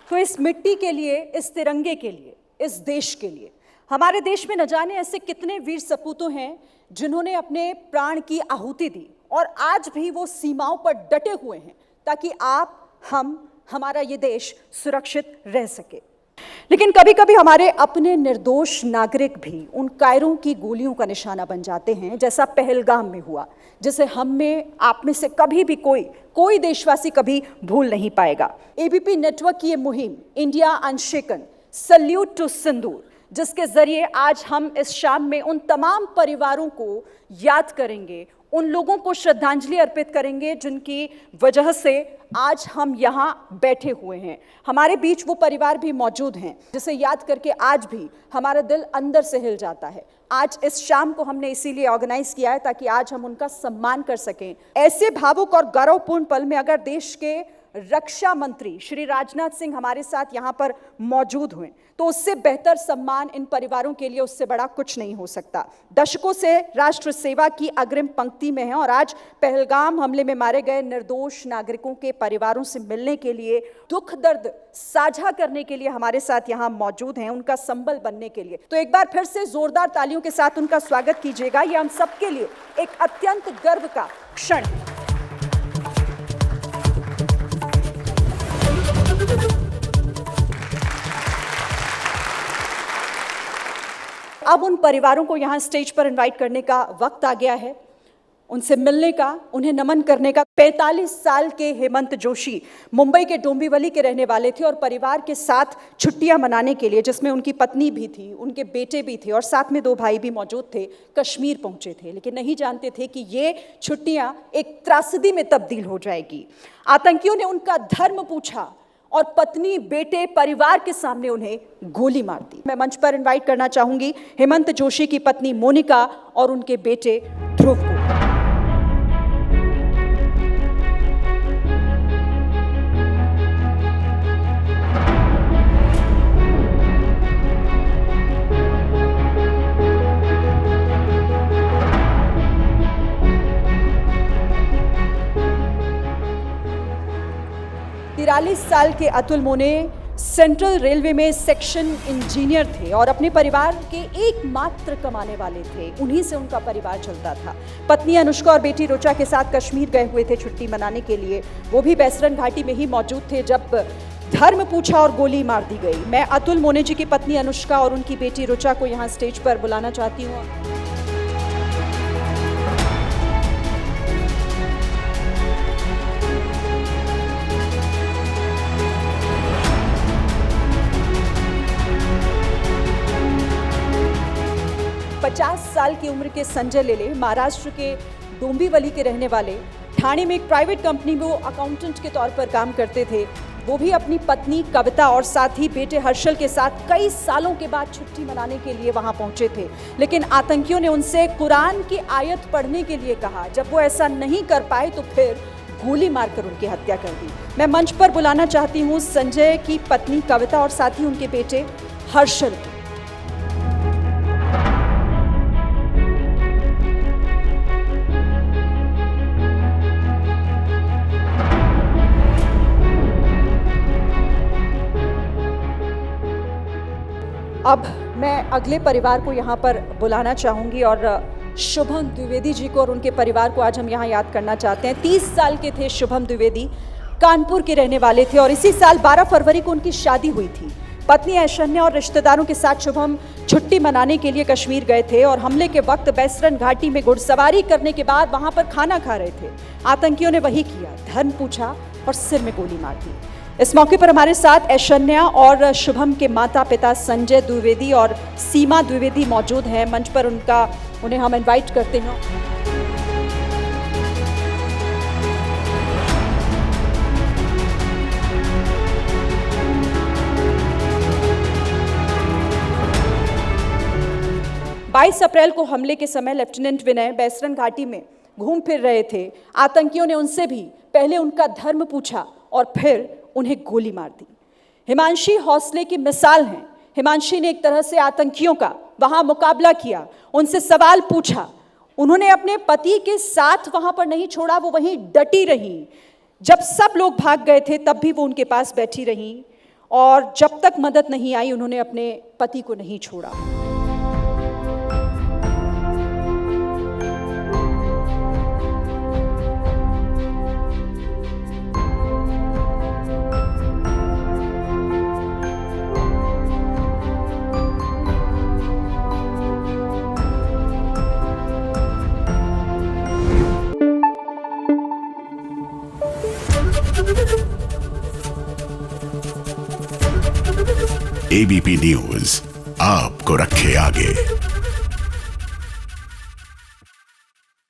तो इस मिट्टी के लिए, इस तिरंगे के लिए, इस देश के लिए, हमारे देश में न जाने ऐसे कितने वीर सपूतों हैं जिन्होंने अपने प्राण की आहुति दी और आज भी वो सीमाओं पर डटे हुए हैं ताकि आप, हमारा ये देश सुरक्षित रह सके। लेकिन कभी कभी हमारे अपने निर्दोष नागरिक भी उन कायरों की गोलियों का निशाना बन जाते हैं, जैसा पहलगाम में हुआ, जिसे हम में, आप में से कभी भी कोई देशवासी कभी भूल नहीं पाएगा। एबीपी नेटवर्क की ये मुहिम इंडिया अनशेकन, सल्यूट टू सिंदूर, जिसके जरिए आज हम इस शाम में उन तमाम परिवारों को याद करेंगे, उन लोगों को श्रद्धांजलि अर्पित करेंगे जिनकी वजह से आज हम यहाँ बैठे हुए हैं। हमारे बीच वो परिवार भी मौजूद हैं जिसे याद करके आज भी हमारा दिल अंदर से हिल जाता है। आज इस शाम को हमने इसीलिए ऑर्गेनाइज किया है ताकि आज हम उनका सम्मान कर सकें। ऐसे भावुक और गौरवपूर्ण पल में अगर देश के रक्षा मंत्री श्री राजनाथ सिंह हमारे साथ यहाँ पर मौजूद हुए तो उससे बेहतर सम्मान इन परिवारों के लिए, उससे बड़ा कुछ नहीं हो सकता। दशकों से राष्ट्र सेवा की अग्रिम पंक्ति में है और आज पहलगाम हमले में मारे गए निर्दोष नागरिकों के परिवारों से मिलने के लिए, दुख दर्द साझा करने के लिए हमारे साथ यहाँ मौजूद हैं, उनका संबल बनने के लिए। तो एक बार फिर से जोरदार तालियों के साथ उनका स्वागत कीजिएगा। ये हम सबके लिए एक अत्यंत गर्व का क्षण है। अब उन परिवारों को यहाँ स्टेज पर इनवाइट करने का वक्त आ गया है, उनसे मिलने का, उन्हें नमन करने का। 45 साल के हेमंत जोशी मुंबई के डोंबिवली के रहने वाले थे और परिवार के साथ छुट्टियां मनाने के लिए, जिसमें उनकी पत्नी भी थी, उनके बेटे भी थे और साथ में 2 भाई भी मौजूद थे, कश्मीर पहुंचे थे। लेकिन नहीं जानते थे कि ये छुट्टियां एक त्रासदी में तब्दील हो जाएगी। आतंकियों ने उनका धर्म पूछा और पत्नी, बेटे, परिवार के सामने उन्हें गोली मार दी। मैं मंच पर इनवाइट करना चाहूंगी हेमंत जोशी की पत्नी मोनिका और उनके बेटे ध्रुव को। 43 साल के अतुल मोने सेंट्रल रेलवे में सेक्शन इंजीनियर थे और अपने परिवार के एकमात्र कमाने वाले थे। उन्हीं से उनका परिवार चलता था। पत्नी अनुष्का और बेटी रुचा के साथ कश्मीर गए हुए थे छुट्टी मनाने के लिए। वो भी बैसरन घाटी में ही मौजूद थे जब धर्म पूछा और गोली मार दी गई। मैं अतुल मोने जी की पत्नी अनुष्का और उनकी बेटी रुचा को यहाँ स्टेज पर बुलाना चाहती हूँ। 50 साल की उम्र के संजय लेले महाराष्ट्र के डोंबिवली के रहने वाले, ठाणे में एक प्राइवेट कंपनी में वो अकाउंटेंट के तौर पर काम करते थे। वो भी अपनी पत्नी कविता और साथ ही बेटे हर्षल के साथ कई सालों के बाद छुट्टी मनाने के लिए वहां पहुंचे थे। लेकिन आतंकियों ने उनसे कुरान की आयत पढ़ने के लिए कहा। जब वो ऐसा नहीं कर पाए तो फिर गोली मारकर उनकी हत्या कर दी। मैं मंच पर बुलाना चाहती हूँ संजय की पत्नी कविता और साथ ही उनके बेटे हर्षल। अब मैं अगले परिवार को यहाँ पर बुलाना चाहूँगी और शुभम द्विवेदी जी को और उनके परिवार को आज हम यहाँ याद करना चाहते हैं। 30 साल के थे शुभम द्विवेदी, कानपुर के रहने वाले थे और इसी साल 12 फरवरी को उनकी शादी हुई थी। पत्नी ऐश्वर्या और रिश्तेदारों के साथ शुभम छुट्टी मनाने के लिए कश्मीर गए थे और हमले के वक्त बैसरन घाटी में घुड़सवारी करने के बाद वहाँ पर खाना खा रहे थे। आतंकियों ने वही किया, धर्म पूछा और सिर में गोली मार दी। इस मौके पर हमारे साथ ऐश्वर्या और शुभम के माता पिता संजय द्विवेदी और सीमा द्विवेदी मौजूद हैं। मंच पर उन्हें हम इनवाइट करते हैं। बाईस अप्रैल को हमले के समय लेफ्टिनेंट विनय बैसरन घाटी में घूम फिर रहे थे। आतंकियों ने उनसे भी पहले उनका धर्म पूछा और फिर उन्हें गोली मार दी। हिमांशी हौसले की मिसाल हैं। हिमांशी ने एक तरह से आतंकियों का वहां मुकाबला किया, उनसे सवाल पूछा। उन्होंने अपने पति के साथ वहां पर नहीं छोड़ा, वो वहीं डटी रही। जब सब लोग भाग गए थे तब भी वो उनके पास बैठी रही और जब तक मदद नहीं आई उन्होंने अपने पति को नहीं छोड़ा। एबीपी न्यूज आपको रखे आगे।